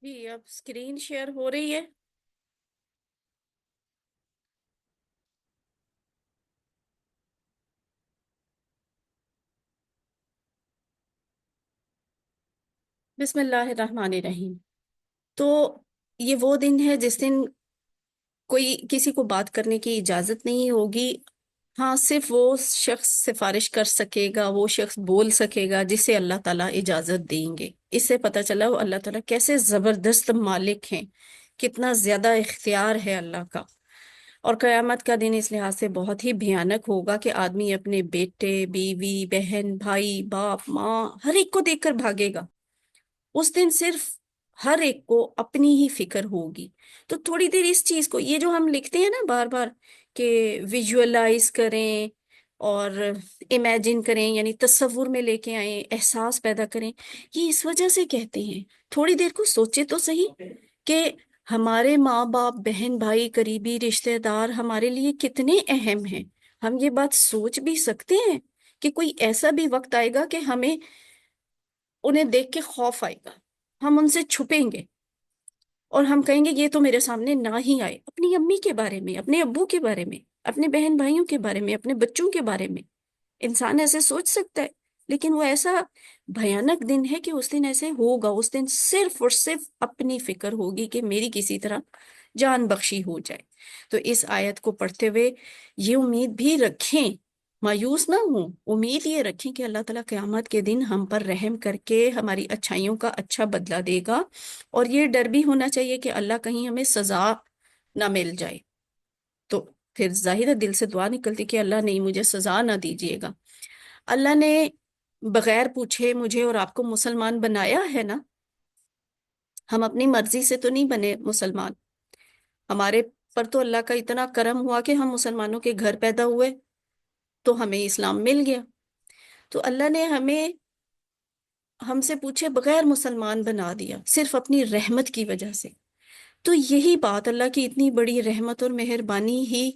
جی اب screen share ہو رہی ہے۔ بسم اللہ الرحمن الرحیم۔ تو یہ وہ دن ہے جس دن کوئی کسی کو بات کرنے کی اجازت نہیں ہوگی۔ ہاں، صرف وہ شخص سفارش کر سکے گا، وہ شخص بول سکے گا جسے اللہ تعالیٰ اجازت دیں گے۔ اس سے پتہ چلا وہ اللہ تعالیٰ کیسے زبردست مالک ہیں، کتنا زیادہ اختیار ہے اللہ کا۔ اور قیامت کا دن اس لحاظ سے بہت ہی بھیانک ہوگا کہ آدمی اپنے بیٹے، بیوی، بہن، بھائی، باپ، ماں، ہر ایک کو دیکھ کر بھاگے گا۔ اس دن صرف ہر ایک کو اپنی ہی فکر ہوگی۔ تو تھوڑی دیر اس چیز کو، یہ جو ہم لکھتے ہیں نا بار بار کہ ویژولائز کریں اور امیجن کریں، یعنی تصور میں لے کے آئیں، احساس پیدا کریں، یہ اس وجہ سے کہتے ہیں۔ تھوڑی دیر کو سوچے تو صحیح کہ ہمارے ماں باپ، بہن بھائی، قریبی رشتہ دار ہمارے لیے کتنے اہم ہیں۔ ہم یہ بات سوچ بھی سکتے ہیں کہ کوئی ایسا بھی وقت آئے گا کہ ہمیں انہیں دیکھ کے خوف آئے گا، ہم ان سے چھپیں گے اور ہم کہیں گے یہ تو میرے سامنے نہ ہی آئے۔ اپنی امی کے بارے میں، اپنے ابو کے بارے میں، اپنے بہن بھائیوں کے بارے میں، اپنے بچوں کے بارے میں انسان ایسے سوچ سکتا ہے، لیکن وہ ایسا بھیانک دن ہے کہ اس دن ایسے ہوگا۔ اس دن صرف اور صرف اپنی فکر ہوگی کہ میری کسی طرح جان بخشی ہو جائے۔ تو اس آیت کو پڑھتے ہوئے یہ امید بھی رکھیں، مایوس نہ ہوں، امید یہ رکھیں کہ اللہ تعالیٰ قیامت کے دن ہم پر رحم کر کے ہماری اچھائیوں کا اچھا بدلہ دے گا۔ اور یہ ڈر بھی ہونا چاہیے کہ اللہ کہیں ہمیں سزا نہ مل جائے، تو پھر ظاہر ہے دل سے دعا نکلتی کہ اللہ نہیں، مجھے سزا نہ دیجیے گا۔ اللہ نے بغیر پوچھے مجھے اور آپ کو مسلمان بنایا ہے نا، ہم اپنی مرضی سے تو نہیں بنے مسلمان۔ ہمارے پر تو اللہ کا اتنا کرم ہوا کہ ہم مسلمانوں کے گھر پیدا ہوئے تو ہمیں اسلام مل گیا۔ تو اللہ نے ہم سے پوچھے بغیر مسلمان بنا دیا، صرف اپنی رحمت کی وجہ سے۔ تو یہی بات، اللہ کی اتنی بڑی رحمت اور مہربانی ہی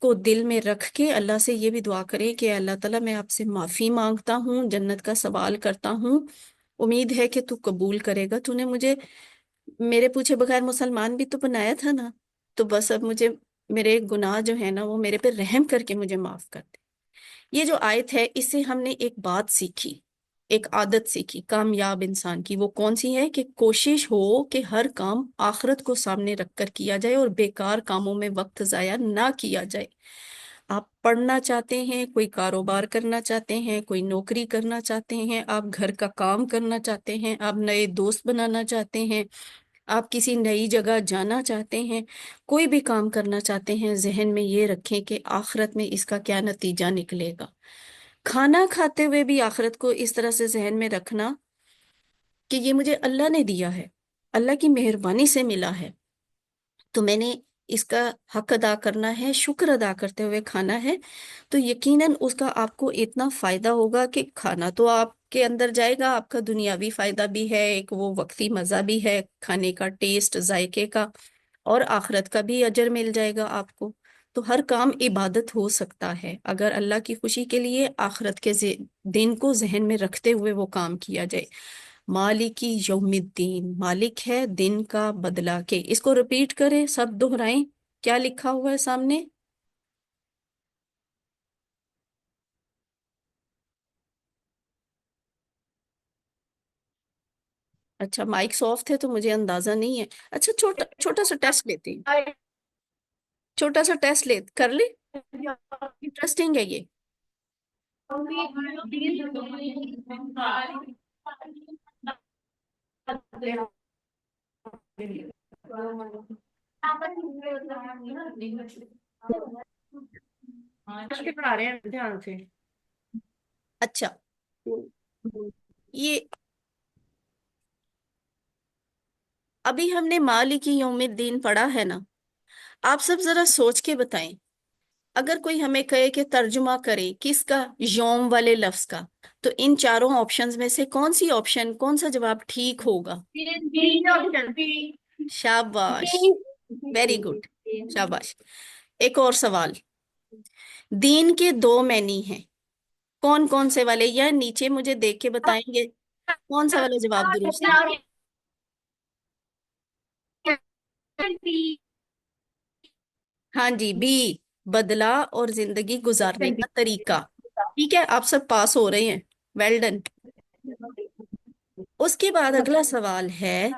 کو دل میں رکھ کے اللہ سے یہ بھی دعا کرے کہ اللہ تعالیٰ میں آپ سے معافی مانگتا ہوں، جنت کا سوال کرتا ہوں، امید ہے کہ تو قبول کرے گا۔ تو نے مجھے میرے پوچھے بغیر مسلمان بھی تو بنایا تھا نا، تو بس اب مجھے میرے گناہ جو ہے نا وہ میرے پہ رحم کر کے مجھے معاف کر دے۔ یہ جو آیت ہے اس سے ہم نے ایک بات سیکھی، ایک عادت سیکھی کامیاب انسان کی۔ وہ کون سی ہے؟ کہ کوشش ہو کہ ہر کام آخرت کو سامنے رکھ کر کیا جائے اور بیکار کاموں میں وقت ضائع نہ کیا جائے۔ آپ پڑھنا چاہتے ہیں، کوئی کاروبار کرنا چاہتے ہیں، کوئی نوکری کرنا چاہتے ہیں، آپ گھر کا کام کرنا چاہتے ہیں، آپ نئے دوست بنانا چاہتے ہیں، آپ کسی نئی جگہ جانا چاہتے ہیں، کوئی بھی کام کرنا چاہتے ہیں، ذہن میں یہ رکھیں کہ آخرت میں اس کا کیا نتیجہ نکلے گا۔ کھانا کھاتے ہوئے بھی آخرت کو اس طرح سے ذہن میں رکھنا کہ یہ مجھے اللہ نے دیا ہے، اللہ کی مہربانی سے ملا ہے، تو میں نے اس کا حق ادا کرنا ہے، شکر ادا کرتے ہوئے کھانا ہے۔ تو یقیناً اس کا آپ کو اتنا فائدہ ہوگا کہ کھانا تو آپ کے اندر جائے گا، آپ کا دنیاوی فائدہ بھی ہے، ایک وہ وقتی مزہ بھی ہے کھانے کا، ٹیسٹ ذائقے کا، اور آخرت کا بھی اجر مل جائے گا آپ کو۔ تو ہر کام عبادت ہو سکتا ہے اگر اللہ کی خوشی کے لیے آخرت کے دن کو ذہن میں رکھتے ہوئے وہ کام کیا جائے۔ مالکی یوم الدین، مالک ہے دن کا بدلہ کے۔ اس کو رپیٹ کریں، سب دہرائیں، کیا لکھا ہوا ہے سامنے؟ اچھا مائک آف تھے تو مجھے اندازہ نہیں ہے۔ اچھا چھوٹا چھوٹا سا ٹیسٹ لیتے ہیں، چھوٹا سا ٹیسٹ کر لیں، انٹرسٹنگ ہے یہ۔ پڑھا رہے ہیں دھیان سے۔ اچھا، یہ ابھی ہم نے مالک یوم الدین پڑھا ہے نا، آپ سب ذرا سوچ کے بتائیں، اگر کوئی ہمیں کہے کہ ترجمہ کرے کس کا، یوم والے لفظ کا، تو ان چاروں آپشنز میں سے کون سی آپشن، کون سا جواب ٹھیک ہوگا؟ شاباش، ویری گڈ، شاباش۔ ایک اور سوال، دین کے دو معنی ہیں، کون کون سے والے؟ یا نیچے مجھے دیکھ کے بتائیں گے کون سا والا جواب درست ہے؟ हाँ जी, बी, बदला और जिंदगी गुजारने का तरीका। ठीक है, आप सब पास हो रहे हैं, वेल डन। उसके बाद अगला सवाल है,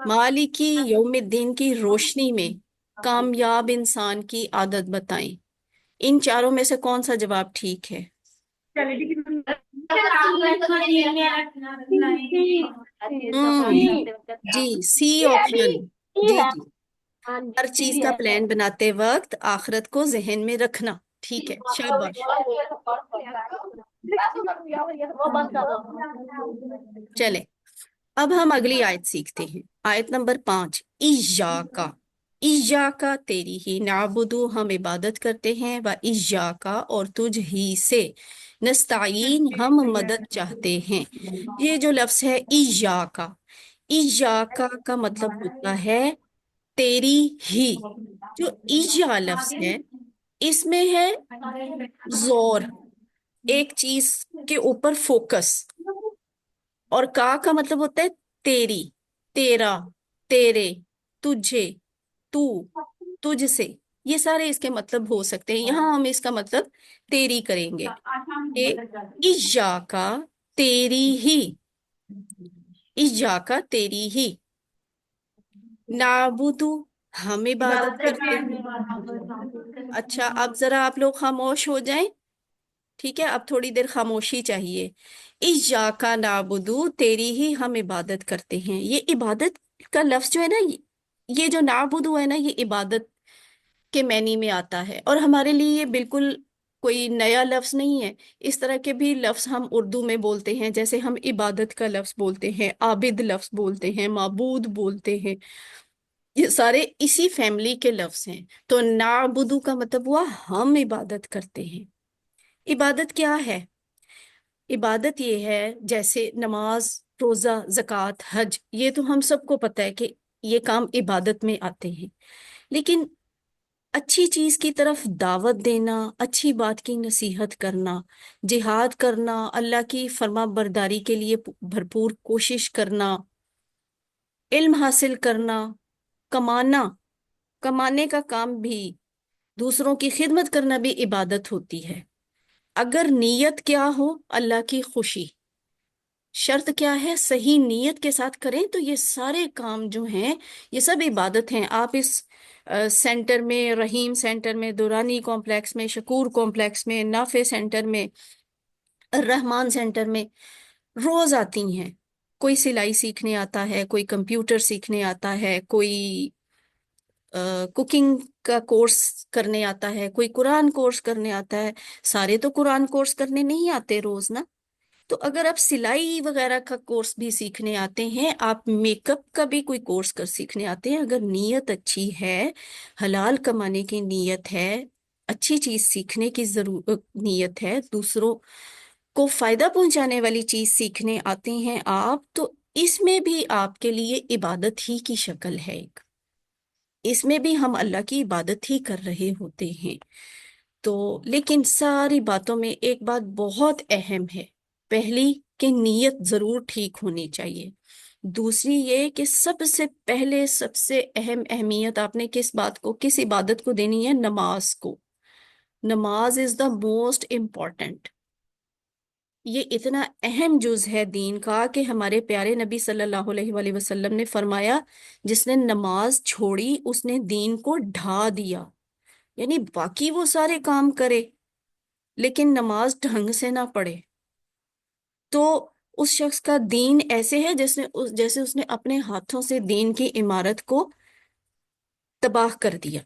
मालिकी यौमिद्दीन की रोशनी में कामयाब इंसान की आदत बताएं। इन चारों में से कौन सा जवाब ठीक है? हम्म, जी, सी ऑप्शन। जी जी, हर चीज का प्लान बनाते वक्त आखिरत को जहन में रखना। ठीक है, शाबाश। चले, अब हम अगली आयत सीखते हैं। आयत नंबर 5, इय्याका। इय्याका तेरी ही नाबुदु, हम इबादत करते हैं, व इय्याका और तुझ ही से, नस्ताईन हम मदद चाहते हैं। ये जो लफ्ज है इय्याका, इय्याका का मतलब होता है तेरी ही। जो इय्या लफ्ज है, इसमें है जोर, एक चीज के ऊपर फोकस। और का मतलब होता है तेरी, तेरा, तेरे, तुझे, तू, तुझसे। ये सारे इसके मतलब हो सकते हैं। यहाँ हम इसका मतलब तेरी करेंगे कि इजाका तेरी ही, इजाका तेरी ही, नाबुदू हम इबादत करते हैं। अच्छा, अब जरा आप लोग खामोश हो जाएं। ठीक है, अब थोड़ी देर खामोशी चाहिए। इय्याका नाबुदू, तेरी ही हम इबादत करते हैं। ये इबादत का लफ्ज जो है ना, ये जो नाबुदू है ना, ये इबादत के मैनी में आता है, और हमारे लिए ये बिल्कुल कोई नया लफ्ज नहीं है। इस तरह के भी लफ्ज हम उर्दू में बोलते हैं, जैसे हम इबादत का लफ्ज बोलते हैं, आबिद लफ्ज बोलते हैं, माबूद बोलते हैं। ये सारे इसी फैमिली के लफ्ज हैं। तो नाबुदू का मतलब हुआ हम इबादत करते हैं। इबादत क्या है? इबादत ये है, जैसे नमाज, रोजा, जक़ात, हज, ये तो हम सबको पता है कि ये काम इबादत में आते हैं। लेकिन अच्छी चीज की तरफ दावत देना, अच्छी बात की नसीहत करना, जिहाद करना, अल्लाह की फर्मा बरदारी के लिए भरपूर कोशिश करना, इल्म हासिल करना, कमाना, कमाने का काम भी, दूसरों की खिदमत करना भी इबादत होती है। अगर नीयत क्या हो? अल्लाह की खुशी। शर्त क्या है? सही नीयत के साथ करें तो ये सारे काम जो हैं, ये सब इबादत हैं। आप इस सेंटर में, रहीम सेंटर में, दुरानी कॉम्प्लेक्स में, शकूर कॉम्प्लेक्स में, नाफे सेंटर में, रहमान सेंटर में रोज आती हैं। कोई सिलाई सीखने आता है, कोई कंप्यूटर सीखने आता है, कोई कुकिंग का कोर्स करने आता है, कोई कुरान कोर्स करने आता है। सारे तो कुरान कोर्स करने नहीं आते रोज ना। तो अगर आप सिलाई वगैरह का कोर्स भी सीखने आते हैं, आप मेकअप का भी कोई कोर्स कर सीखने आते हैं, अगर नीयत अच्छी है, हलाल कमाने की नीयत है, अच्छी चीज सीखने की जरूर नीयत है, दूसरों को फायदा पहुंचाने वाली चीज सीखने आते हैं आप, तो इसमें भी आपके लिए इबादत ही की शक्ल है एक। इसमें भी हम अल्लाह की इबादत ही कर रहे होते हैं। तो लेकिन सारी बातों में एक बात बहुत अहम है। पहली, कि नीयत जरूर ठीक होनी चाहिए। दूसरी ये कि सबसे पहले, सबसे अहम अहमियत आपने किस बात को, किस इबादत को देनी है? नमाज को। नमाज इज द मोस्ट इम्पॉर्टेंट। ये इतना अहम जुज है दीन का कि हमारे प्यारे नबी सल्लल्लाहु अलैहि वसल्लम ने फरमाया, जिसने नमाज छोड़ी उसने दीन को ढा दिया। यानी बाकी वो सारे काम करे, लेकिन नमाज ढंग से ना पढ़े, तो उस शख्स का दीन ऐसे है जैसे उसने अपने हाथों से दीन की इमारत को तबाह कर दिया।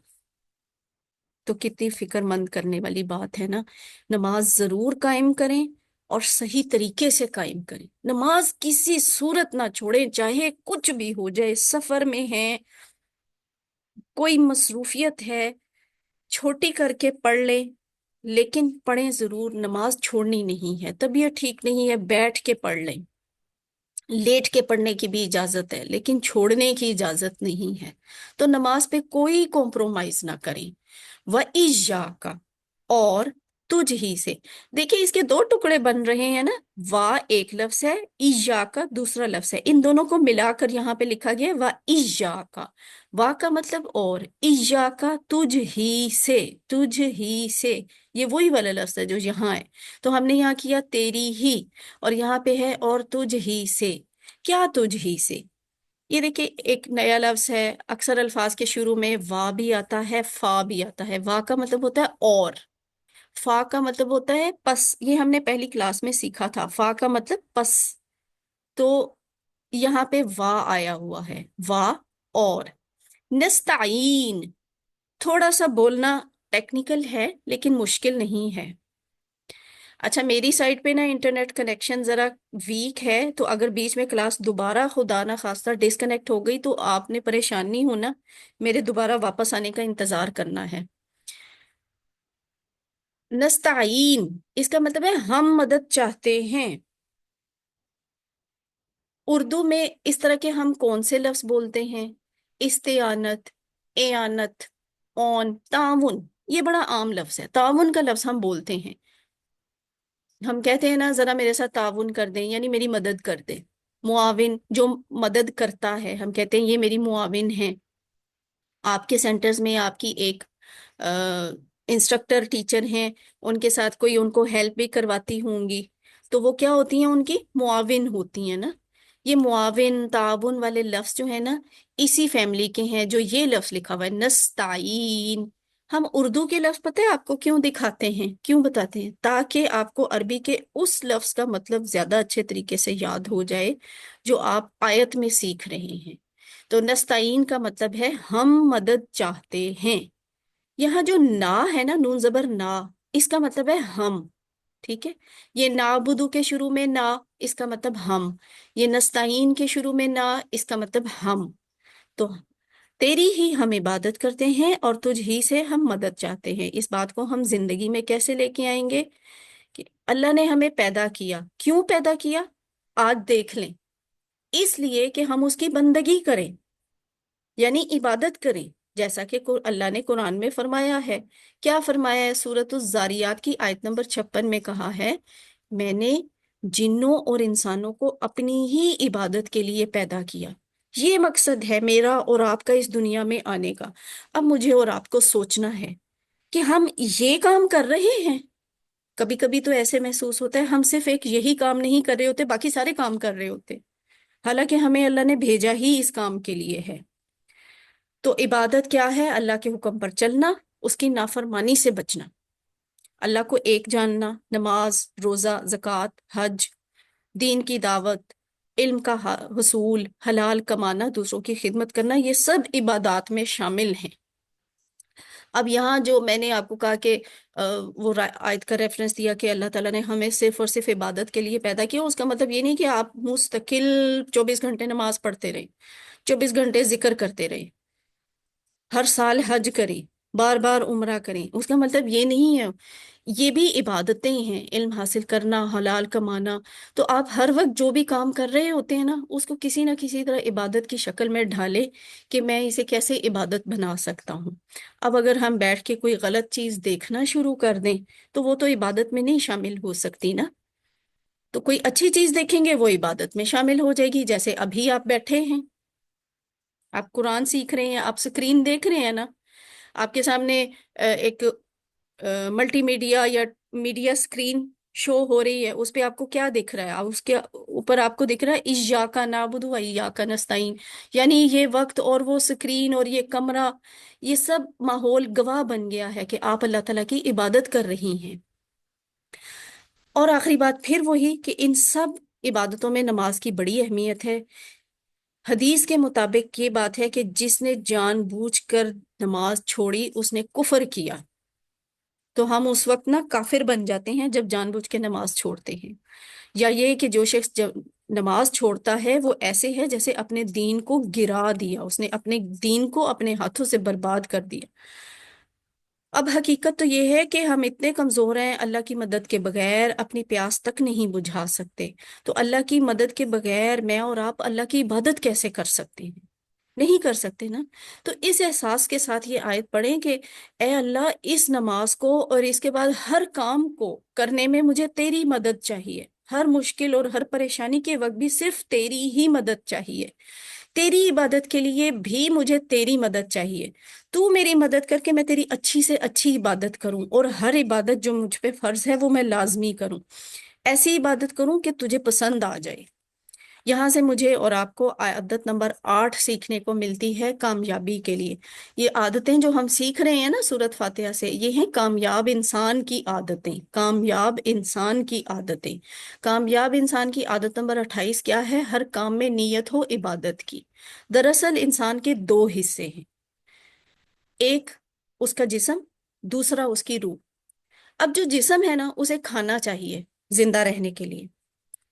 तो कितनी फिक्रमंद करने वाली बात है ना। नमाज जरूर कायम करें, और सही तरीके से कायम करें। नमाज किसी सूरत ना छोड़ें, चाहे कुछ भी हो जाए, सफर में है, कोई मसरूफियत है, छोटी करके पढ़ ले, लेकिन पढ़ें जरूर। नमाज छोड़नी नहीं है। तबीयत ठीक नहीं है, बैठ के पढ़ लें। लेट के पढ़ने की भी इजाजत है, लेकिन छोड़ने की इजाजत नहीं है। तो नमाज पे कोई कॉम्प्रोमाइज ना करें। व इजा का, और तुझ ही से। देखिए इसके दो टुकड़े बन रहे हैं ना, वा एक लफ्ज है, इया का दूसरा लफ्ज है, इन दोनों को मिलाकर यहाँ पे लिखा गया है वा इया का। वा का मतलब और, इया का तुझ ही से, तुझ ही से, ये वही वाला लफ्ज है जो यहाँ है। तो हमने यहाँ किया तेरी ही, और यहाँ पे है और तुझ ही से। क्या तुझ ही से? ये देखिए एक नया लफ्ज है। अक्सर अल्फाज के शुरू में वा भी आता है, फा भी आता है। वा का मतलब होता है और, फा का मतलब होता है पस। ये हमने पहली क्लास में सीखा था, फा का मतलब पस। तो यहाँ पे वा आया हुआ है, वा और। नस्ताइन, थोड़ा सा बोलना टेक्निकल है लेकिन मुश्किल नहीं है। अच्छा मेरी साइड पे ना इंटरनेट कनेक्शन जरा वीक है, तो अगर बीच में क्लास दोबारा खुदा ना खास्ता डिस्कनेक्ट हो गई तो आपने परेशान नहीं होना, मेरे दोबारा वापस आने का इंतजार करना है। नस्ताइन इसका मतलब है हम मदद चाहते हैं। उर्दू में इस तरह के हम कौन से लफ्ज बोलते हैं? इस्तेआनत, एआनत, औन, ताउन, ये बड़ा आम लफ्ज है। ताउन का लफ्ज हम बोलते हैं, हम कहते हैं ना जरा मेरे साथ ताउन कर दें, यानी मेरी मदद कर दे। मुआविन जो मदद करता है, हम कहते हैं ये मेरी मुआविन है। आपके सेंटर्स में आपकी एक इंस्ट्रक्टर टीचर हैं, उनके साथ कोई उनको हेल्प भी करवाती होंगी, तो वो क्या होती हैं? उनकी मुआविन होती हैं ना। ये मुआविन ताउन वाले लफ्ज जो है ना, इसी फैमिली के हैं जो ये लफ्ज लिखा हुआ है नस्ताइन। हम उर्दू के लफ्ज पता है आपको क्यों दिखाते हैं, क्यों बताते हैं? ताकि आपको अरबी के उस लफ्ज का मतलब ज्यादा अच्छे तरीके से याद हो जाए जो आप आयत में सीख रहे हैं। तो नस्ताइन का मतलब है हम मदद चाहते हैं। यहाँ जो ना है ना, नून जबर ना, इसका मतलब है हम। ठीक है, ये नाबुदू के शुरू में ना, इसका मतलब हम। ये नस्ताइन के शुरू में ना, इसका मतलब हम। तो तेरी ही हम इबादत करते हैं और तुझ ही से हम मदद चाहते हैं। इस बात को हम जिंदगी में कैसे लेके आएंगे? कि अल्लाह ने हमें पैदा किया, क्यों पैदा किया? आज देख लें। इसलिए कि हम उसकी बंदगी करें, यानी इबादत करें, जैसा कि अल्लाह ने कुरान में फरमाया है। क्या फरमाया है? सूरत जारियात की आयत नंबर 56 में कहा है, मैंने जिन्नों और इंसानों को अपनी ही इबादत के लिए पैदा किया। ये मकसद है मेरा और आपका इस दुनिया में आने का। अब मुझे और आपको सोचना है कि हम ये काम कर रहे हैं। कभी कभी तो ऐसे महसूस होता है हम सिर्फ एक यही काम नहीं कर रहे होते, बाकी सारे काम कर रहे होते, हालांकि हमें अल्लाह ने भेजा ही इस काम के लिए है। तो इबादत क्या है? अल्लाह के हुक्म पर चलना, उसकी नाफरमानी से बचना, अल्लाह को एक जानना, नमाज, रोजा, ज़कात, हज, दीन की दावत, इल्म का हुसूल, हलाल कमाना, दूसरों की खिदमत करना, ये सब इबादात में शामिल हैं। अब यहाँ जो मैंने आपको कहा कि वो आयत का रेफरेंस दिया कि अल्लाह ताला ने हमें सिर्फ और सिर्फ इबादत के लिए पैदा किया, उसका मतलब ये नहीं कि आप मुस्तकिल 24 घंटे नमाज पढ़ते रहे, 24 घंटे जिक्र करते रहे, हर साल हज करें, बार बार उम्रा करें, उसका मतलब ये नहीं है। ये भी इबादतें हैं, इल्म हासिल करना, हलाल कमाना। तो आप हर वक्त जो भी काम कर रहे होते हैं ना, उसको किसी ना किसी तरह इबादत की शक्ल में ढाले कि मैं इसे कैसे इबादत बना सकता हूँ। अब अगर हम बैठ के कोई गलत चीज देखना शुरू कर दें तो वो तो इबादत में नहीं शामिल हो सकती ना। तो कोई अच्छी चीज देखेंगे वो इबादत में शामिल हो जाएगी। जैसे अभी आप बैठे हैं, आप कुरान सीख रहे हैं, आप स्क्रीन देख रहे हैं ना, आपके सामने एक मल्टीमीडिया या मीडिया स्क्रीन शो हो रही है, उस पे आपको क्या दिख रहा है? उसके ऊपर आपको दिख रहा है इय्याका नाबुदु व इय्याका नस्ताईन। यानी ये वक्त और वो स्क्रीन और ये कमरा, ये सब माहौल गवाह बन गया है कि आप अल्लाह ताला की इबादत कर रही हैं। और आखिरी बात फिर वही कि इन सब इबादतों में नमाज की बड़ी अहमियत है। हदीस के मुताबिक ये बात है कि जिसने जानबूझकर नमाज छोड़ी उसने कुफर किया। तो हम उस वक्त ना काफिर बन जाते हैं जब जानबूझ के नमाज छोड़ते हैं। या ये कि जो शख्स जब नमाज छोड़ता है वो ऐसे है जैसे अपने दीन को गिरा दिया, उसने अपने दीन को अपने हाथों से बर्बाद कर दिया। अब हकीकत तो ये है कि हम इतने कमजोर हैं, अल्लाह की मदद के बगैर अपनी प्यास तक नहीं बुझा सकते। तो अल्लाह की मदद के बगैर मैं और आप अल्लाह की इबादत कैसे कर सकते हैं? نہیں کر سکتے نا. تو اس احساس کے ساتھ یہ آیت پڑھیں کہ اے اللہ، اس نماز کو اور اس کے بعد ہر کام کو کرنے میں مجھے تیری مدد چاہیے. ہر مشکل اور ہر پریشانی کے وقت بھی صرف تیری ہی مدد چاہیے. تیری عبادت کے لیے بھی مجھے تیری مدد چاہیے. تو میری مدد کر کے میں تیری اچھی سے اچھی عبادت کروں، اور ہر عبادت جو مجھ پہ فرض ہے وہ میں لازمی کروں. ایسی عبادت کروں کہ تجھے پسند آ جائے. یہاں سے مجھے اور آپ کو عادت نمبر 8 سیکھنے کو ملتی ہے کامیابی کے لیے. یہ عادتیں جو ہم سیکھ رہے ہیں نا سورت فاتحہ سے، یہ ہیں کامیاب انسان کی عادتیں. کامیاب انسان کی عادتیں. کامیاب انسان کی عادت نمبر 28 کیا ہے؟ ہر کام میں نیت ہو عبادت کی. دراصل انسان کے دو حصے ہیں، ایک اس کا جسم، دوسرا اس کی روح. اب جو جسم ہے نا اسے کھانا چاہیے زندہ رہنے کے لیے،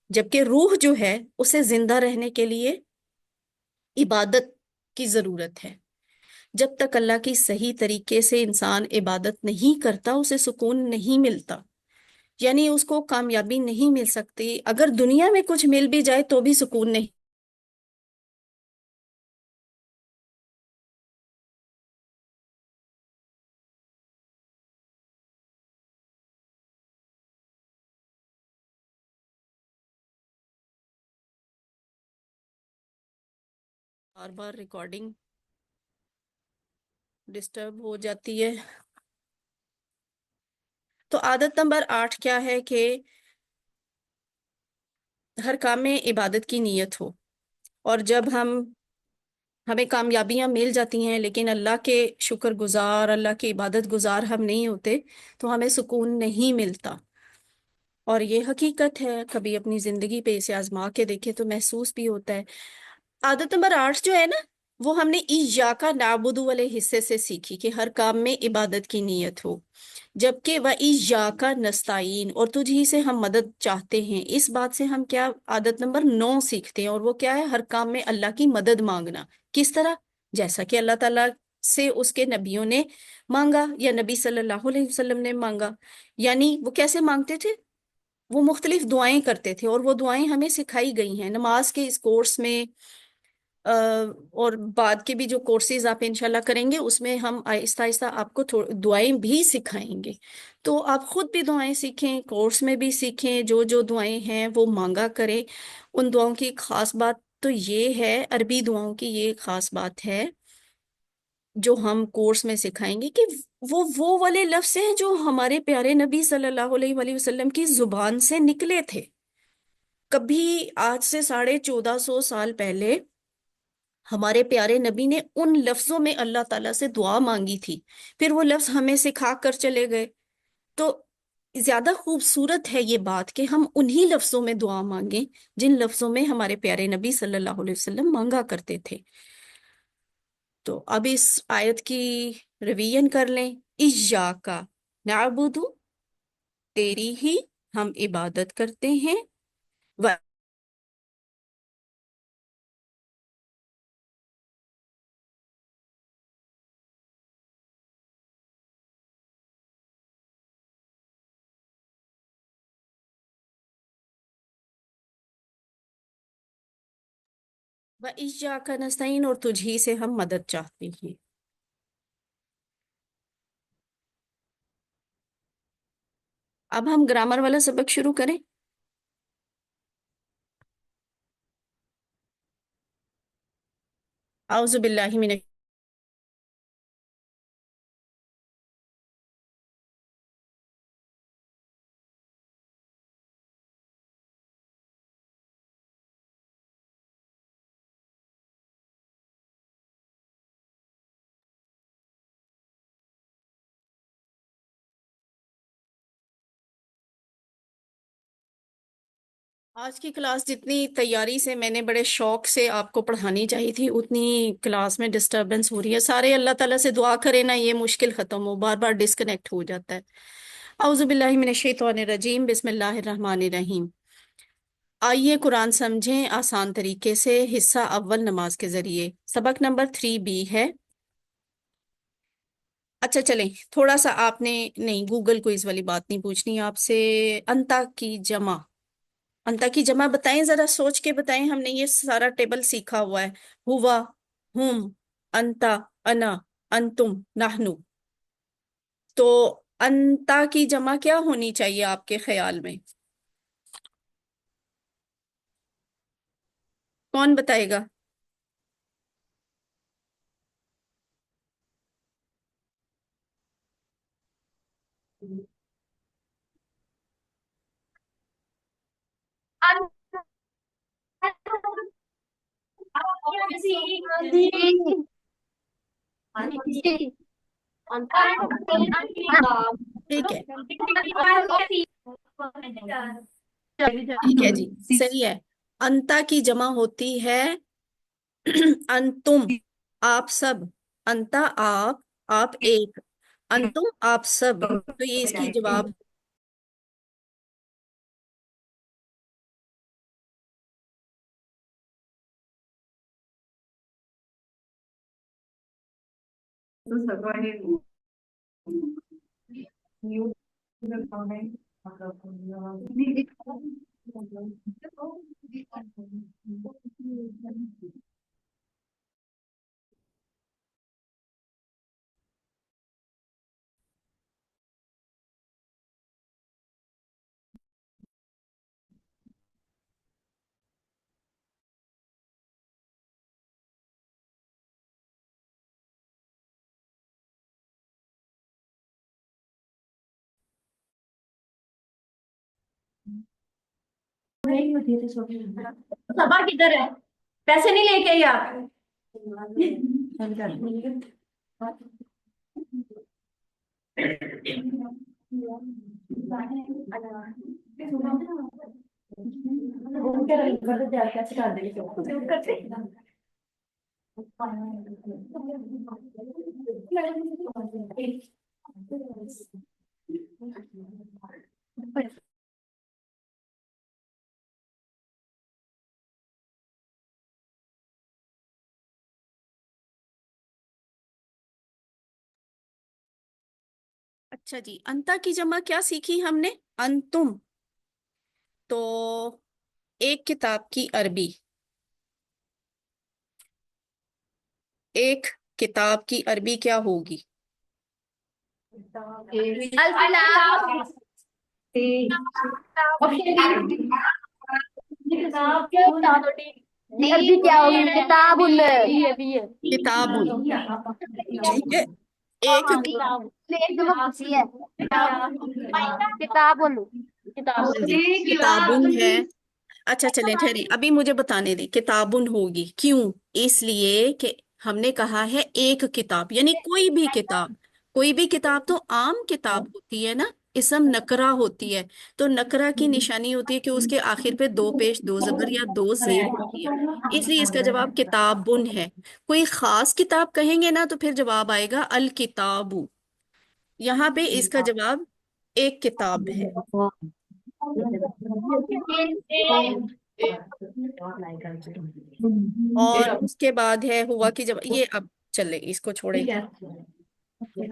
جبکہ روح جو ہے اسے زندہ رہنے کے لیے عبادت کی ضرورت ہے. جب تک اللہ کی صحیح طریقے سے انسان عبادت نہیں کرتا اسے سکون نہیں ملتا. یعنی اس کو کامیابی نہیں مل سکتی. اگر دنیا میں کچھ مل بھی جائے تو بھی سکون نہیں. بار بار ریکارڈنگ ڈسٹرب ہو جاتی ہے. تو عادت نمبر 8 کیا ہے کہ ہر کام میں عبادت کی نیت ہو. اور جب ہمیں کامیابیاں مل جاتی ہیں لیکن اللہ کے شکر گزار، اللہ کی عبادت گزار ہم نہیں ہوتے، تو ہمیں سکون نہیں ملتا. اور یہ حقیقت ہے، کبھی اپنی زندگی پہ اسے آزما کے دیکھے تو محسوس بھی ہوتا ہے. عادت نمبر 8 جو ہے نا، وہ ہم نے ایاکا نعبدو والے حصے سے سیکھی کہ ہر کام میں عبادت کی نیت ہو. جبکہ وَإِيَّاكَ نَسْتَعِينُ، اور تجھ ہی سے ہم مدد چاہتے ہیں. اس بات سے ہم کیا عادت نمبر 9 سیکھتے ہیں، اور وہ کیا ہے؟ ہر کام میں اللہ کی مدد مانگنا. کس طرح؟ جیسا کہ اللہ تعالیٰ سے اس کے نبیوں نے مانگا، یا نبی صلی اللہ علیہ وسلم نے مانگا. یعنی وہ کیسے مانگتے تھے؟ وہ مختلف دعائیں کرتے تھے، اور وہ دعائیں ہمیں سکھائی گئی ہیں نماز کے اس کورس میں. اور بعد کے بھی جو کورسز آپ انشاءاللہ کریں گے اس میں ہم آہستہ آہستہ آپ کو دعائیں بھی سکھائیں گے. تو آپ خود بھی دعائیں سیکھیں، کورس میں بھی سیکھیں. جو جو دعائیں ہیں وہ مانگا کریں. ان دعاؤں کی خاص بات تو یہ ہے، عربی دعاؤں کی یہ خاص بات ہے جو ہم کورس میں سکھائیں گے، کہ وہ والے لفظ ہیں جو ہمارے پیارے نبی صلی اللہ علیہ وآلہ وسلم کی زبان سے نکلے تھے. کبھی آج سے 1450 سال پہلے ہمارے پیارے نبی نے ان لفظوں میں اللہ تعالیٰ سے دعا مانگی تھی، پھر وہ لفظ ہمیں سکھا کر چلے گئے. تو زیادہ خوبصورت ہے یہ بات کہ ہم انہی لفظوں میں دعا مانگیں جن لفظوں میں ہمارے پیارے نبی صلی اللہ علیہ وسلم مانگا کرتے تھے. تو اب اس آیت کی ریویژن کر لیں. ایاکا نعبدو، تیری ہی ہم عبادت کرتے ہیں. وَإِيَّاكَ نَسْتَعِينُ، اور تجھی سے ہم مدد چاہتے ہیں. اب ہم گرامر والا سبق شروع کریں. اعوذ باللہ من آج کی کلاس جتنی تیاری سے میں نے بڑے شوق سے آپ کو پڑھانی چاہی تھی، اتنی کلاس میں ڈسٹربنس ہو رہی ہے. سارے اللہ تعالیٰ سے دعا کریں نا یہ مشکل ختم ہو، بار بار ڈسکنیکٹ ہو جاتا ہے. اعوذ باللہ من الشیطان الرجیم، بسم اللہ الرحمن الرحیم. آئیے قرآن سمجھیں آسان طریقے سے. حصہ اول نماز کے ذریعے. سبق نمبر 3B ہے. اچھا چلیں، تھوڑا سا آپ نے نہیں گوگل کو اس والی بات نہیں پوچھنی آپ سے. انتا کی جمع، انتا کی جمع بتائیں، ذرا سوچ کے بتائیں. ہم نے یہ سارا ٹیبل سیکھا ہوا ہے. ہوا، हम, अंता, अना, अंतुम, नाहनु। तो अंता की जमा क्या होनी चाहिए आपके ख्याल में? कौन बताएगा? ठीक है, ठीक है जी, सही है। अंता की जमा होती है अंतुम, आप सब। अंता आप एक, अंतुम आप सब। तो ये इसकी जवाब। सभा किधर है? पैसे नहीं लेके आई आप? अच्छा जी, अंता की जमा क्या सीखी हमने? अंतुम। तो एक किताब की अरबी, एक किताब की अरबी क्या होगी? अरबी क्या होगी? किताब किताबुन। ठीक है, एक किताब हाँ जी, किताबुन है। अच्छा चलें, ठहरे, अभी मुझे बताने दें। किताबुन होगी क्यों? इसलिए कि हमने कहा है एक किताब, यानी कोई भी किताब। कोई भी किताब तो आम किताब होती है ना, इसम नकरा होती है। तो नकरा की निशानी होती है कि उसके आखिर पे दो पेश, दो जबर या दो जेर होती है। इसलिए इसका जवाब किताबुन है। कोई खास किताब कहेंगे ना तो फिर जवाब आएगा अल किताबु। यहाँ पे इसका जवाब एक किताब है। और उसके बाद है हुआ कि जब ये, अब चले इसको छोड़े।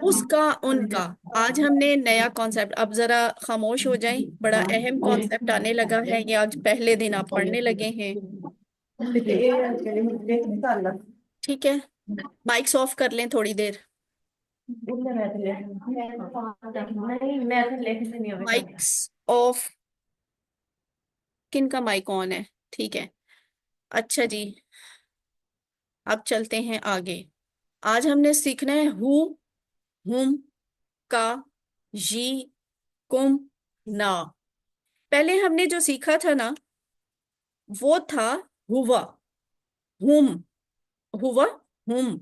उसका, उनका। आज हमने नया कॉन्सेप्ट, अब जरा खामोश हो जाएं, बड़ा अहम कॉन्सेप्ट आने लगा है, ये आज पहले दिन आप पढ़ने लगे हैं। ठीक है, माइक्स ऑफ कर लें थोड़ी देर। Mics of. किन का माइक ऑन है? ठीक है। अच्छा जी, अब चलते हैं आगे। आज हमने सीखना है हु, हुम, का, जी, कुम, ना। पहले हमने जो सीखा था ना, वो था हुआ, हुम, हुआ, हुम,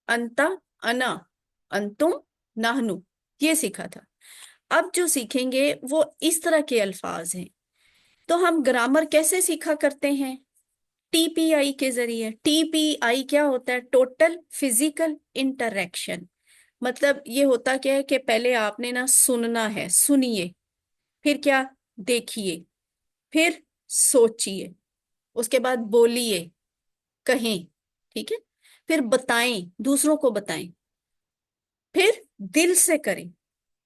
अंता, अना, अंतुम, नाहनु। ये सीखा था। अब जो सीखेंगे वो इस तरह के अल्फाज हैं। तो हम ग्रामर कैसे सीखा करते हैं? टीपीआई के जरिए। टीपीआई क्या होता है? Total physical interaction. मतलब ये होता क्या है कि पहले आपने ना सुनना है, सुनिए। फिर क्या? देखिए। फिर सोचिए। उसके बाद बोलिए, कहें। ठीक है। फिर बताएं, दूसरों को बताएं। फिर दिल से करें,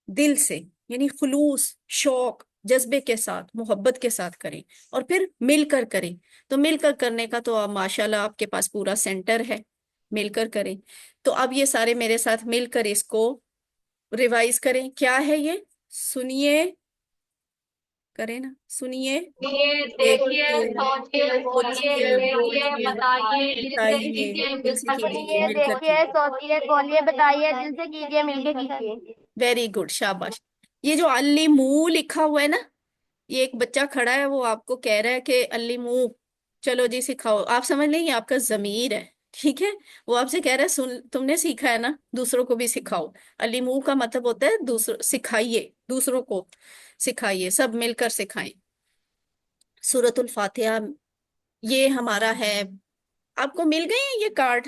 दिल से, यानी खुलूस, शौक, जज्बे के साथ, मोहब्बत के साथ करें। और फिर मिलकर करें। तो मिलकर करने का तो आप माशाल्लाह आपके पास पूरा सेंटर है। مل کر کریں. تو اب یہ سارے میرے ساتھ مل کر اس کو ریوائز کریں. کیا ہے یہ؟ سنیے، کریں نا، سنیے، یہ دیکھیے، دیکھیے، سوچیے، بولیے، سوچیے، کھیلیے، بولیے، بتائیے، دل سے بتائیے، کیجیے، دل مل سے کر کیجیے، کیجیے. مل کر دیکھیے، کیجیے. سوچیے، بولیے، بتائیے، دل سے کیجیے، مل کے کیجیے. ویری گڈ، شاباش. یہ جو اللی منہ لکھا ہوا ہے نا، یہ ایک بچہ کھڑا ہے، وہ آپ کو کہہ رہا ہے کہ اللی منہ، چلو جی سکھاؤ. آپ سمجھ لیں یہ آپ کا ضمیر ہے، ٹھیک ہے. وہ آپ سے کہہ رہا ہے تم نے سیکھا ہے نا، دوسروں کو بھی سکھاؤ. اللی منہ کا مطلب ہوتا ہے سکھائیے، دوسروں کو سکھائیے، سب مل کر سکھائیں. سورۃ الفاتحہ یہ ہمارا ہے. آپ کو مل گئے ہیں یہ کارڈ؟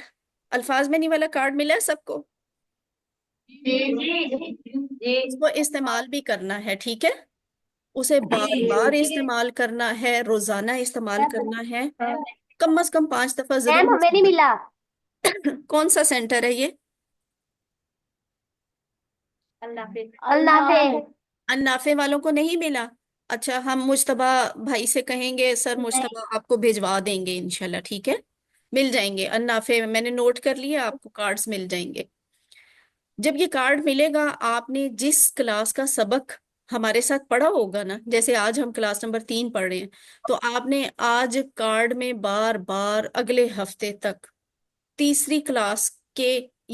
الفاظ میں نہیں والا کارڈ ملا ہے سب کو؟ جی جی جی اس کو استعمال بھی کرنا ہے، ٹھیک ہے. اسے بار بار استعمال کرنا ہے، روزانہ استعمال کرنا ہے، کم از کم 5 دفعہ میم ضرور ہمیں نہیں استعمال. ملا. کون سا سینٹر ہے یہ؟ اللہ سے. النافع والوں کو نہیں ملا؟ اچھا، ہم مجتبیٰ بھائی سے کہیں گے، سر مجتبیٰ آپ کو بھیجوا دیں گے انشاءاللہ، ٹھیک ہے. مل جائیں گے النافع، میں نے نوٹ کر لیا، آپ کو کارڈز مل جائیں گے. جب یہ کارڈ ملے گا، آپ نے جس کلاس کا سبق ہمارے ساتھ پڑھا ہوگا نا، جیسے آج ہم کلاس نمبر 3 پڑھ رہے ہیں، تو آپ نے آج کارڈ میں بار بار اگلے ہفتے تک تیسری کلاس کے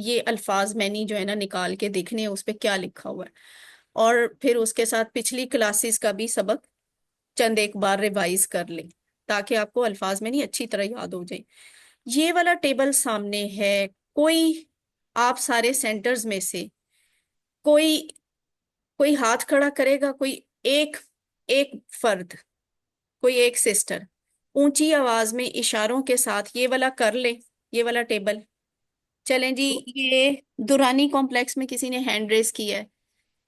یہ الفاظ میں نے جو ہے نا نکال کے دیکھنے ہیں اس پہ کیا لکھا ہوا ہے، اور پھر اس کے ساتھ پچھلی کلاسز کا بھی سبق چند ایک بار ریوائز کر لیں، تاکہ آپ کو الفاظ میں نہیں اچھی طرح یاد ہو جائے. یہ والا ٹیبل سامنے ہے. کوئی آپ سارے سینٹرز میں سے کوئی کوئی ہاتھ کھڑا کرے گا، کوئی ایک ایک فرد، کوئی ایک سسٹر اونچی آواز میں اشاروں کے ساتھ یہ والا کر لے، یہ والا ٹیبل. چلیں جی، یہ دورانی کمپلیکس میں کسی نے ہینڈ ریز کیا ہے،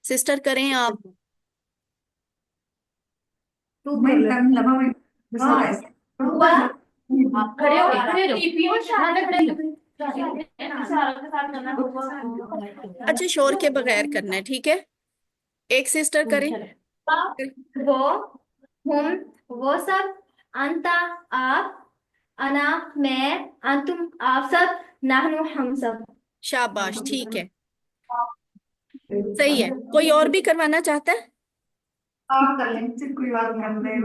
سسٹر کریں آپ. کھڑے ہو کھڑے اچھا، شور کے بغیر کرنا ہے، ٹھیک ہے. ایک سسٹر کریں. وہ، ہم، وہ سب، انتا، آپ، انا، میں، انتم، آپ سب، نحنو، ہم سب. شاباش، ٹھیک ہے، صحیح ہے. کوئی اور بھی کروانا چاہتا ہے؟ آپ کر لیں، صرف کوئی بات نہیں.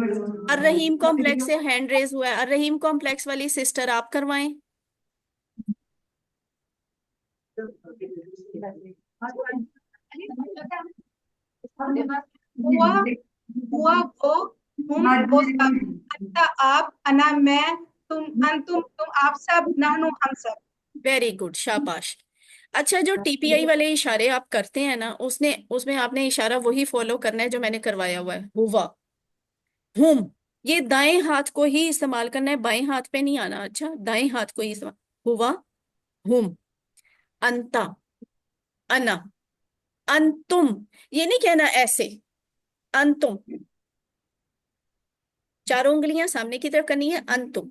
الرحیم کمپلیکس سے ہینڈ ریز ہوا ہے. الرحیم کمپلیکس والی سسٹر آپ کروائیں. ہوا، ہوا وہ، ہم وہ سب، انتا آپ، انا میں، تم انتم تم آپ سب، نحنو ہم سب. ویری گڈ، شاباش. اچھا، جو ٹی پی آئی والے اشارے آپ کرتے ہیں نا، اس میں آپ نے اشارہ وہی فالو کرنا ہے جو میں نے کروایا ہوا ہے. ہوا، ہم، یہ دائیں ہاتھ کو ہی استعمال کرنا ہے، بائیں ہاتھ پہ نہیں آنا. اچھا، دائیں ہاتھ کو ہی استعمال. ہوا، ہم، انتا، انا، انتم. یہ نہیں کہنا ایسے، انتم. چاروں انگلیاں سامنے کی طرف کرنی ہے، انتم.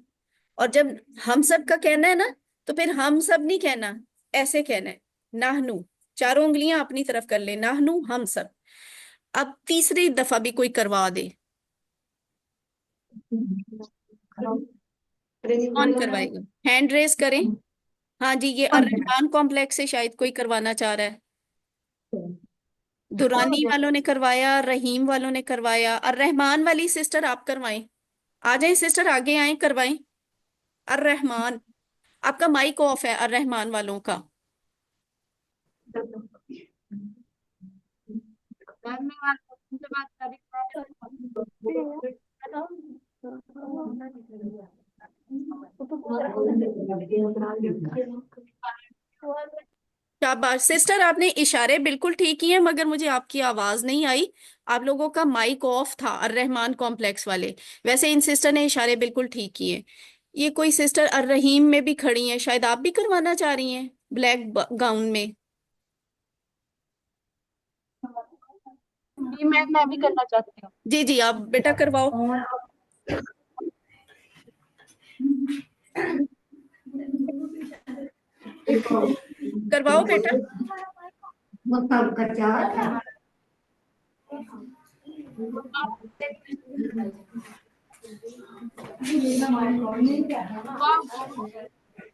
اور جب ہم سب کا کہنا ہے نا، تو پھر ہم سب نہیں کہنا، ایسے کہنا ہے، ناہنو. چاروں انگلیاں اپنی طرف کر لیں، ناہنو، ہم سب. اب تیسری دفعہ بھی کوئی کروا دے. کون کروائے گا؟ ہینڈ ریز کریں. ہاں جی، یہ الرحمان کمپلیکس سے شاید کوئی کروانا چاہ رہا ہے. دورانی والوں نے کروایا، رحیم والوں نے کروایا. الرحمان والی سسٹر آپ کروائیں. آ جائیں سسٹر، آگے آئیں، کروائیں. الرحمان، آپ کا مائک آف ہے الرحمان والوں کا. شاباش سسٹر، آپ نے اشارے بالکل ٹھیک کیے، مگر مجھے آپ کی آواز نہیں آئی. آپ لوگوں کا مائک آف تھا الرحمان کمپلیکس والے. ویسے ان سسٹر نے اشارے بالکل ٹھیک کیے. یہ کوئی سسٹر الرحیم میں بھی کھڑی ہیں، شاید آپ بھی کروانا چاہ رہی ہیں بلیک گاؤن میں. جی میم، میں بھی کرنا چاہتی ہوں. جی جی، آپ بیٹا کرواؤ. کرواؤ بیٹا.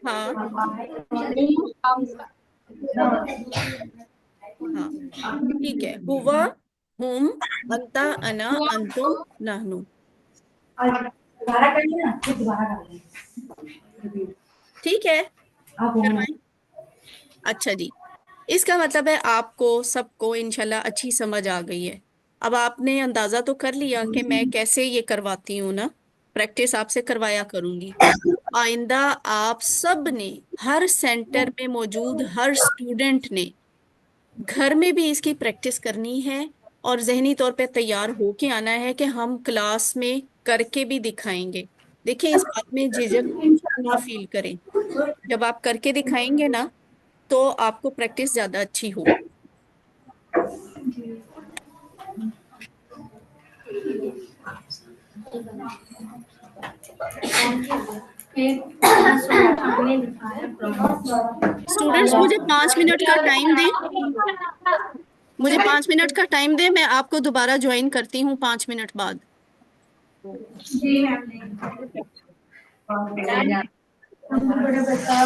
ہاں हम सब। ہاں ٹھیک ہے، ہوا، ہم، انتا، انا، हुआ انتم، वो نحنو۔ دوبارہ کریے نا، پھر دوبارہ کر لیں ٹھیک ہے، آپ۔ کروائیں۔ اچھا جی، اس کا مطلب ہے آپ کو سب کو انشاءاللہ اچھی سمجھ آ گئی ہے۔ اب آپ نے اندازہ تو کر لیا کہ میں کیسے یہ کرواتی ہوں نا، پریکٹس آپ سے کروایا کروں گی۔ آئندہ آپ سب نے، ہر سینٹر میں موجود ہر اسٹوڈنٹ نے گھر میں بھی اس کی پریکٹس کرنی ہے، اور ذہنی طور پہ تیار ہو کے آنا ہے کہ ہم کلاس میں کر کے بھی دکھائیں گے۔ دیکھیں، اس بات میں جھجک نہ فیل کریں، جب آپ کر کے دکھائیں گے نا تو آپ کو پریکٹس زیادہ اچھی ہوگی۔ اسٹوڈینٹس مجھے 5 منٹ کا ٹائم دیں، مجھے 5 منٹ کا ٹائم دیں، میں آپ کو دوبارہ جوائن کرتی ہوں 5 منٹ بعد۔ جی میم، بڑے بچہ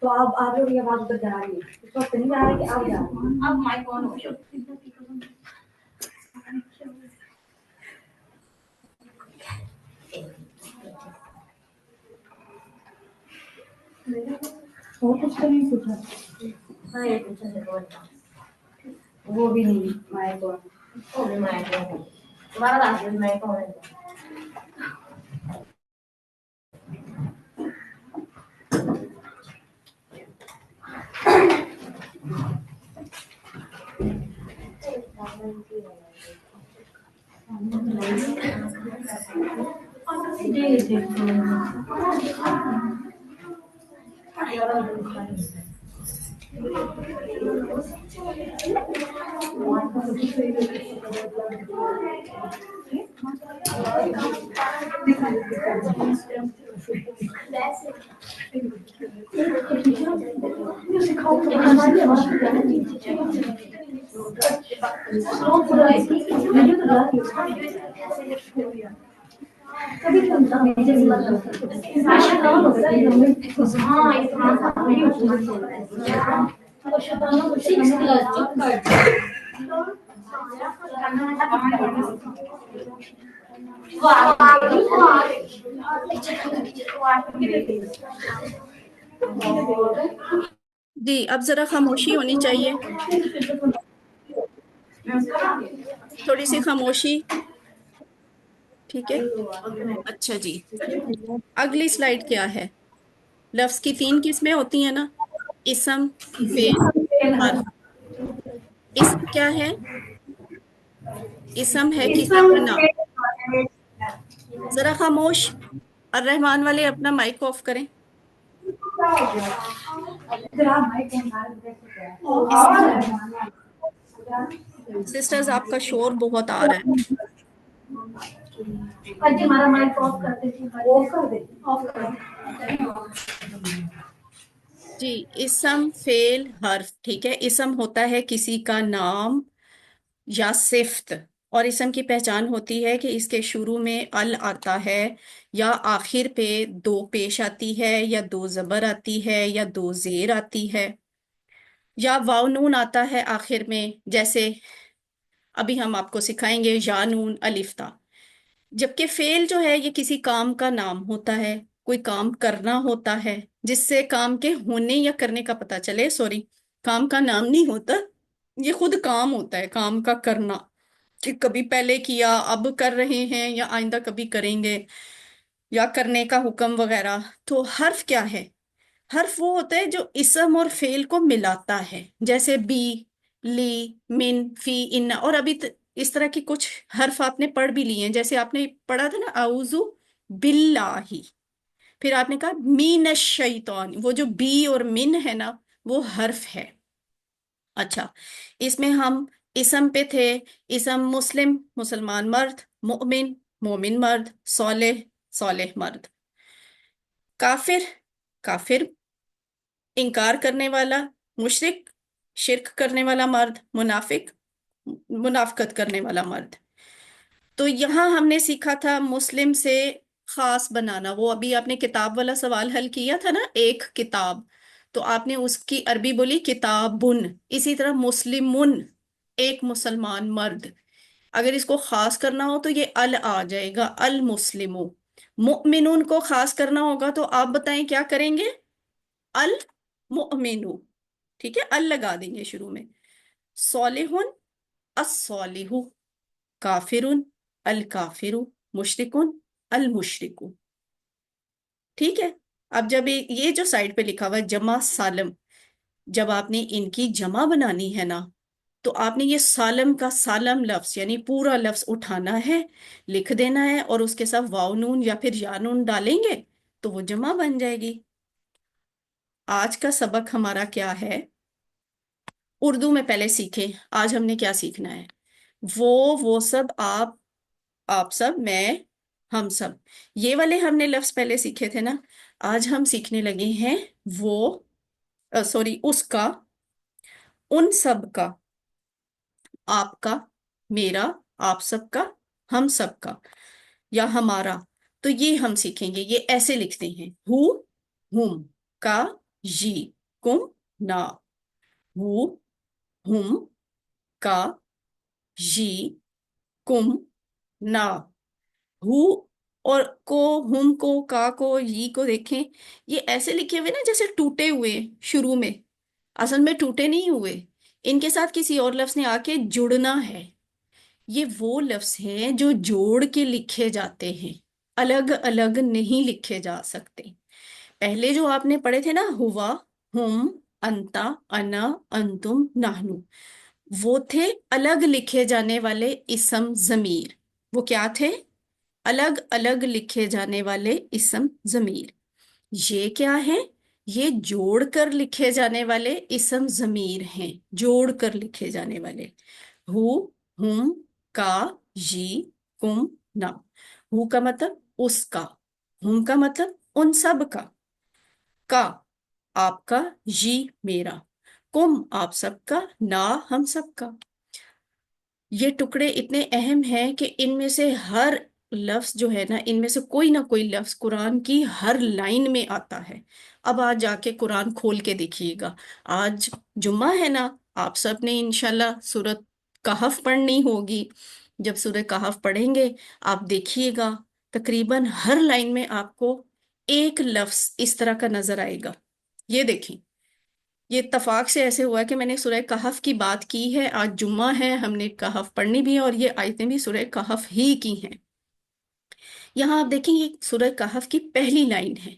تو اب آ رہی ہوگی آواز ادھر جا رہی ہے، اس وقت نہیں جا رہی کہ اب جا رہی ہے۔ اب مائک آن ہو گیا۔ اور کچھ تو نہیں پوچھا؟ ہاں یہ پوچھا، وہ بھی نہیں مائک آن، تمہارا دس مائک آن ہے۔ جی اب ذرا خاموشی ہونی چاہیے، تھوڑی سی خاموشی، ٹھیک ہے۔ اچھا جی، اگلی سلائیڈ کیا ہے؟ لفظ کی 3 قسمیں ہوتی ہیں نا، اسم، فعل، حرف۔ اسم کیا ہے؟ اسم ہے کسی کا نام۔ ذرا خاموش، الرحمان والے اپنا مائک آف کریں۔ سسٹرز آپ کا شور بہت آ رہا ہے۔ ہمارا مائک آف کر دیتی، آف کر دے، آف کر۔ جی، اسم، فعل، حرف، ٹھیک ہے۔ اسم ہوتا ہے کسی کا نام یا صفت، اور اسم کی پہچان ہوتی ہے کہ اس کے شروع میں ال آتا ہے، یا آخر پہ دو پیش آتی ہے، یا دو زبر آتی ہے، یا دو زیر آتی ہے، یا واو نون آتا ہے آخر میں، جیسے ابھی ہم آپ کو سکھائیں گے یا نون الف تا۔ جبکہ فعل جو ہے یہ کسی کام کا نام ہوتا ہے، کوئی کام کرنا ہوتا ہے جس سے کام کے ہونے یا کرنے کا پتہ چلے، سوری، کام کا نام نہیں ہوتا، یہ خود کام ہوتا ہے، کام کا کرنا۔ कि कभी पहले किया, अब कर रहे हैं, या आइंदा कभी करेंगे, या करने का हुक्म वगैरह। तो हर्फ क्या है? हर्फ वो होता है जो इसम और फेल को मिलाता है, जैसे बी, ली, मिन, फी, इन्ना। और अभी इस तरह की कुछ हर्फ आपने पढ़ भी लिए हैं, जैसे आपने पढ़ा था ना, आउजु बिल्लाही। फिर आपने कहा मीन शैतान, वो जो बी और मिन है ना, वो हर्फ है। अच्छा, इसमें हम इसम पे थे। इसम मुस्लिम, मुसलमान मर्द, मोमिन, मोमिन मर्द, सौलेह, सौलेह मर्द। काफिर, काफिर इनकार करने वाला, मुशरिक शिरक करने वाला मर्द, मुनाफिक मुनाफकत करने वाला मर्द। तो यहाँ हमने सीखा था मुस्लिम से खास बनाना। वो अभी आपने किताब वाला सवाल हल किया था ना, एक किताब, तो आपने उसकी अरबी बोली किताबुन। इसी तरह मुस्लिमुन, एक मुसलमान मर्द। अगर इसको खास करना हो तो ये अल आ जाएगा, अल मुस्लिमु। मुमिनुन को खास करना होगा तो आप बताएं क्या करेंगे? अल मुमिनु। ठीक है, अल लगा देंगे शुरू में। सॉलिहुन, अस्सॉलिहु। काफिरुन, अल काफिरु। मुशरिकुन, अल मुशरिकु। ठीक है। अब जब ये जो साइड पे लिखा हुआ है जमा सालम, जब आपने इनकी जमा बनानी है ना, तो आपने ये सालम का सालम लफ्ज यानी पूरा लफ्ज उठाना है, लिख देना है, और उसके साथ वाव नून या फिर या नून डालेंगे तो वो जमा बन जाएगी। आज का सबक हमारा क्या है? उर्दू में पहले सीखे, आज हमने क्या सीखना है? वो सब, आप सब, मैं, हम सब, ये वाले हमने लफ्ज पहले सीखे थे ना। आज हम सीखने लगे हैं वो, सॉरी, उसका, उन सब का, आपका, मेरा, आप सबका, हम सबका, या हमारा। तो ये हम सीखेंगे, ये ऐसे लिखते हैं: हु, हुम, का, जी, कुम, ना। हु, हुम, का, जी, कुम, ना। हु और को, हुम को, का को, yi को देखें, ये ऐसे लिखे हुए ना जैसे टूटे हुए शुरू में। असल में टूटे नहीं हुए, इनके साथ किसी और लफ्ज ने आके जुड़ना है। ये वो लफ्ज हैं जो जोड़ के लिखे जाते हैं, अलग अलग नहीं लिखे जा सकते। पहले जो आपने पढ़े थे ना, हुआ, हुम, अंता, अना, अंतुम, नाहनु, वो थे अलग लिखे जाने वाले इसम जमीर। वो क्या थे? अलग अलग लिखे जाने वाले इसम जमीर। ये क्या है? ये जोड़कर लिखे जाने वाले इसम जमीर हैं, जोड़कर लिखे जाने वाले। हु, हुम, का, जी, कुम, ना। हु का मतलब उसका, हुम का मतलब उन सब का, आपका, जी मेरा, कुम आप सबका, ना हम सबका। ये टुकड़े इतने अहम हैं कि इनमें से हर लफ्ज जो है ना कोई ना कोई लफ्ज कुरान की हर लाइन में आता है। अब आज जाके कुरान खोल के देखिएगा। आज जुम्मा है ना, आप सब ने इंशाल्लाह सूरत कहफ पढ़नी होगी। जब सूरत कहफ पढ़ेंगे, आप देखिएगा, तकरीबन हर लाइन में आपको एक लफ्ज इस तरह का नजर आएगा। ये देखें, ये इत्तफाक से ऐसे हुआ है कि मैंने सूरह कहफ की बात की है, आज जुम्मा है, हमने कहफ पढ़नी भी है, और ये आयतें भी सूरह कहफ ही की हैं। यहाँ आप देखेंगे सूरह कहफ की पहली लाइन है।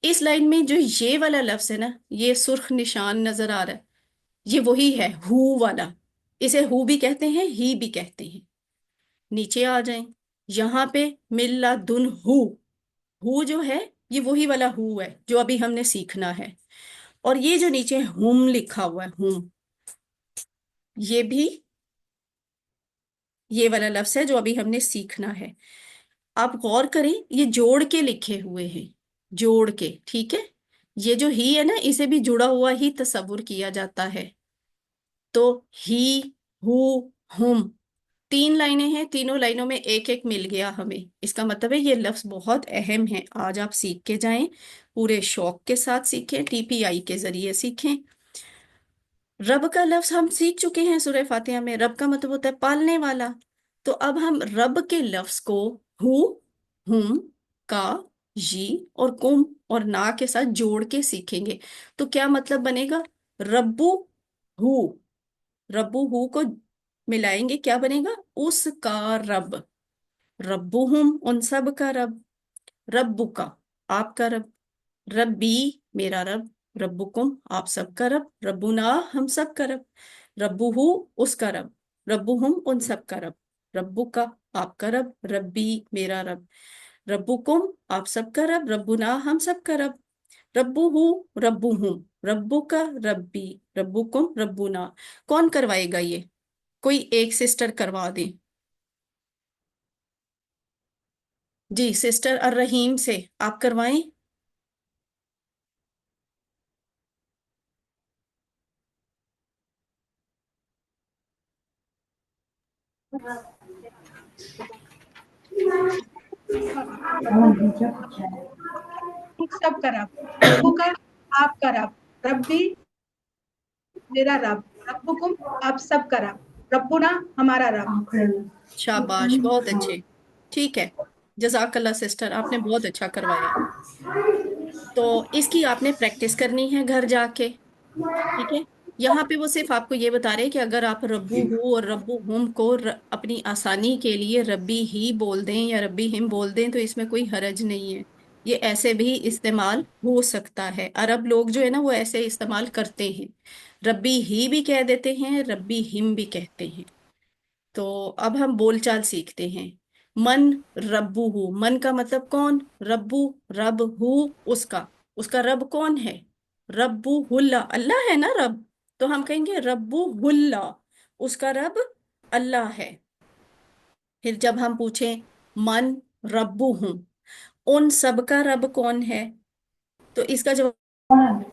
इस लाइन में जो ये वाला लफ्ज है ना, ये सुर्ख निशान नजर आ रहा है, ये वही है हु वाला। इसे हु भी कहते हैं, ही भी कहते हैं। नीचे आ जाएं, यहाँ पे मिल्ला दुन हु जो है, ये वही वाला हु है जो अभी हमने सीखना है। और ये जो नीचे हुम लिखा हुआ है, हुम, ये भी ये वाला लफ्ज है जो अभी हमने सीखना है। आप गौर करें, ये जोड़ के लिखे हुए हैं, जोड़ के, ठीक है। ये जो ही है ना, इसे भी जुड़ा हुआ ही तस्वुर किया जाता है। तो ही, हु, हुम, तीन लाइनें हैं, तीनों लाइनों में एक एक मिल गया हमें। इसका मतलब है ये लफ्ज बहुत अहम है। आज आप सीख के जाएं, पूरे शौक के साथ सीखें, टीपीआई के जरिए सीखें। रब का लफ्ज हम सीख चुके हैं सूरह फातिहा में, रब का मतलब होता है पालने वाला। तो अब हम रब के लफ्ज को हु, हुम, का, जी और कुम और ना के साथ जोड़ के सीखेंगे। तो क्या मतलब बनेगा? रब्बू हु, रब्बू हु को मिलाएंगे क्या बनेगा? उसका रब। रब्बुहुम उन सब का रब। रब्बुका आपका रब। रब्बी मेरा रब। रब्बुकुम आप सबका रब। रब्बुना हम सब का रब। रब्बुहु उसका रब। रब्बुहुम उन सब का रब। रब्बुका आपका रब। रब्बी मेरा रब। रब्बुकुम आप सबका रब। रब्बुना हम सबका रब। रब्बुहु रब्बुहुम रब्बुका रब्बी रब्बुकुम रब्बुना। कौन करवाएगा ये? कोई एक सिस्टर करवा दे। जी सिस्टर अर रहीम से आप करवाएं। हम सब का रब, रब्बुका आपका रब, रब्बी मेरा रब, रब्बुकुम आप सब का रब, रब्बुना हमारा रब। शाबाश बहुत अच्छे। ठीक है, जजाकल्ला सिस्टर, आपने बहुत अच्छा करवाया। तो इसकी आपने प्रैक्टिस करनी है घर जाके। ठीक है। यहाँ पे वो सिर्फ आपको ये बता रहे हैं कि अगर आप रब्बू हु और रब्बू हुम को अपनी आसानी के लिए रब्बी ही बोल दें या रब्बी हिम बोल दें तो इसमें कोई हरज नहीं है। ये ऐसे भी इस्तेमाल हो सकता है। अरब लोग जो है ना वो ऐसे इस्तेमाल करते हैं। रब्बी ही भी कह देते हैं, रब्बी हिम भी कहते हैं। तो अब हम बोलचाल सीखते हैं। मन रब्बू हु, मन का मतलब कौन? रब्बू रब हु उसका। उसका रब कौन है? रब्बू हुल्ला अल्लाह है ना रब। तो हम कहेंगे रब्बू हुल्ला, उसका रब अल्लाह है। फिर जब हम पूछें मन रब्बू हूं, उन सब का रब कौन है, तो इसका जवाब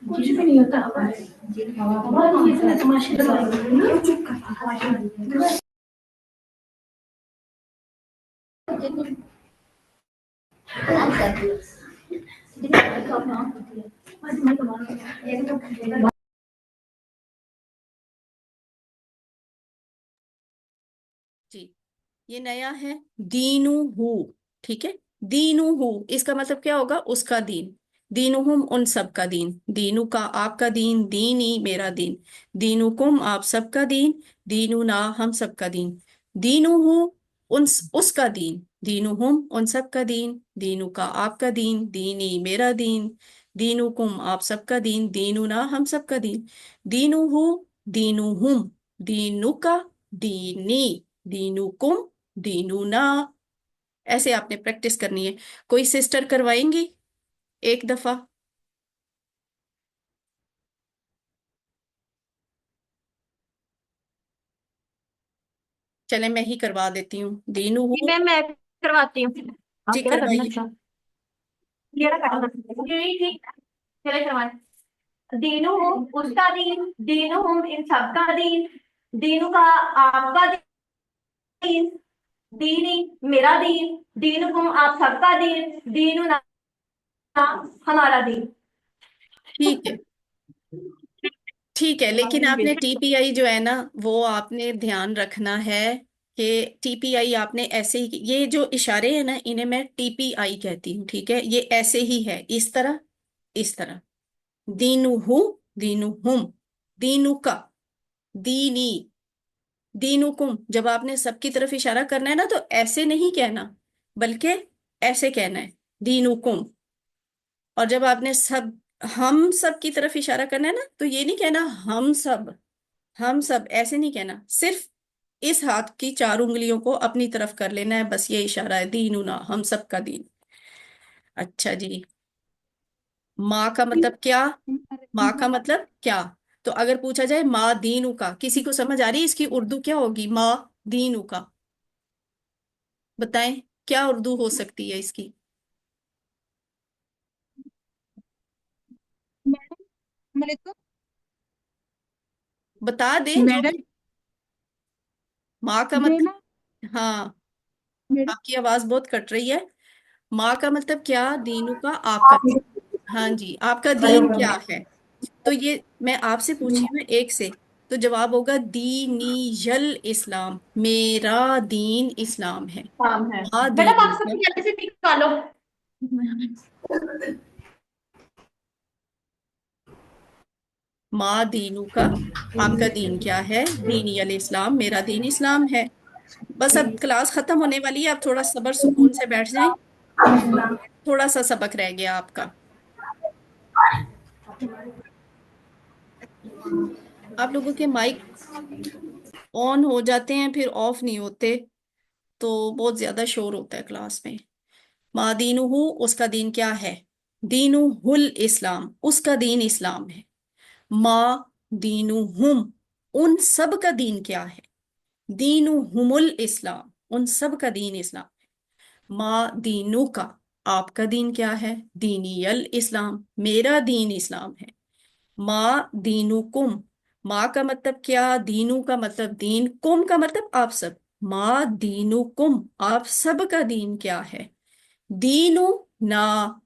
कुछ भी नहीं होता। हमारी इसने तमाशे लगाए। चुप कर तमाशे लगाए। जी ये नया है। दीनू हु, ठीक है। दीनू हु इसका मतलब क्या होगा? उसका दीन। दीनुहुम उन सब का दीन। दीनू का आपका दीन। दीनी मेरा दीन। दीनुकुम आप सबका दीन। दीनुना हम सबका दीन। दीनुहु उन उसका दीन। दीनुहुम उन सब का दीन। दीनु का आपका दीन। दीनी मेरा दीन। दीनुकुम आप सबका दीन। दीनुना हम सबका दीन। दीनुहु दीनुहुम दीनुका दीनी दीनुकुम दीनुना। ऐसे आपने प्रैक्टिस करनी है। कोई सिस्टर करवाएंगी एक दफा? चले मैं ही करवा देती हूँ। दीनू जी हूँ। मैम मैं करवाती हूँ। जी आप क्या करना करवाइए। अच्छा ये करना जी ठीक चले करवाए। दीनू हूँ उसका दीन। दीनू हूँ इन सबका दीन। दीनू का आपका दीन। दीनी मेरा दीन। दीनुकुम आप सबका दीन। दीनू ना हमारा दीन। ठीक है। ठीक है, लेकिन आपने टीपीआई जो है ना वो आपने ध्यान रखना है कि टीपीआई आपने ऐसे ही, ये जो इशारे हैं ना इन्हें मैं टीपीआई कहती हूँ। ठीक है, ये ऐसे ही है, इस तरह इस तरह। दीनू हूँ दीनू हुम दीनू का दीनी दीनुकुम। जब आपने सबकी तरफ इशारा करना है ना तो ऐसे नहीं कहना, बल्कि ऐसे कहना है दीनुकुम। और जब आपने सब हम सब की तरफ इशारा करना है ना तो ये नहीं कहना हम सब। हम सब ऐसे नहीं कहना, सिर्फ इस हाथ की चार उंगलियों को अपनी तरफ कर लेना है, बस ये इशारा है दीनुना हम सब का दीन। अच्छा जी। माँ का मतलब क्या? माँ का मतलब क्या? तो अगर पूछा जाए माँ दीनू का, किसी को समझ आ रही है इसकी उर्दू क्या होगी? माँ दीनू का बताएं, क्या उर्दू हो सकती है इसकी? वालेकुम। बता दें जो मैडम भी। माँ का ये मतलब, ना हाँ, मैडम, आपकी आवाज बहुत कट रही है। माँ का मतलब क्या, दीनू का आपका दीन। हाँ जी, आपका दीन क्या है। तो ये मैं आपसे पूछी हूँ एक से, तो जवाब होगा दीनी इस्लाम, मेरा दीन इस्लाम है। काम है माँ मैडम, दीनू आप का, सबसे जल्दी से निकालो। माँ दीनू का, आपका दीन क्या है, दीनी अल इस्लाम, मेरा दीन इस्लाम है। बस अब क्लास खत्म होने वाली है, आप थोड़ा सब्र सुकून से बैठ जाएं, थोड़ा सा सबक रह गया आपका। आप लोगों के माइक ऑन हो जाते हैं फिर ऑफ नहीं होते, तो बहुत ज्यादा शोर होता है क्लास में। माँ दीनुहु, उसका दीन क्या है, दीनुहुल इस्लाम, उसका दीन इस्लाम है। माँ दीनुहुम, उन सब का दीन क्या है, दीनुहुमुल इस्लाम, उन सब का दीन इस्लाम। माँ दीनु का, आपका दीन क्या है, दीनियल इस्लाम, मेरा दीन इस्लाम है। माँ दीनुकुम, माँ का मतलब क्या, दीनू का मतलब दीन, कुम का मतलब आप सब। माँ दीनुकुम, आप सब का दीन क्या है, दीनु ना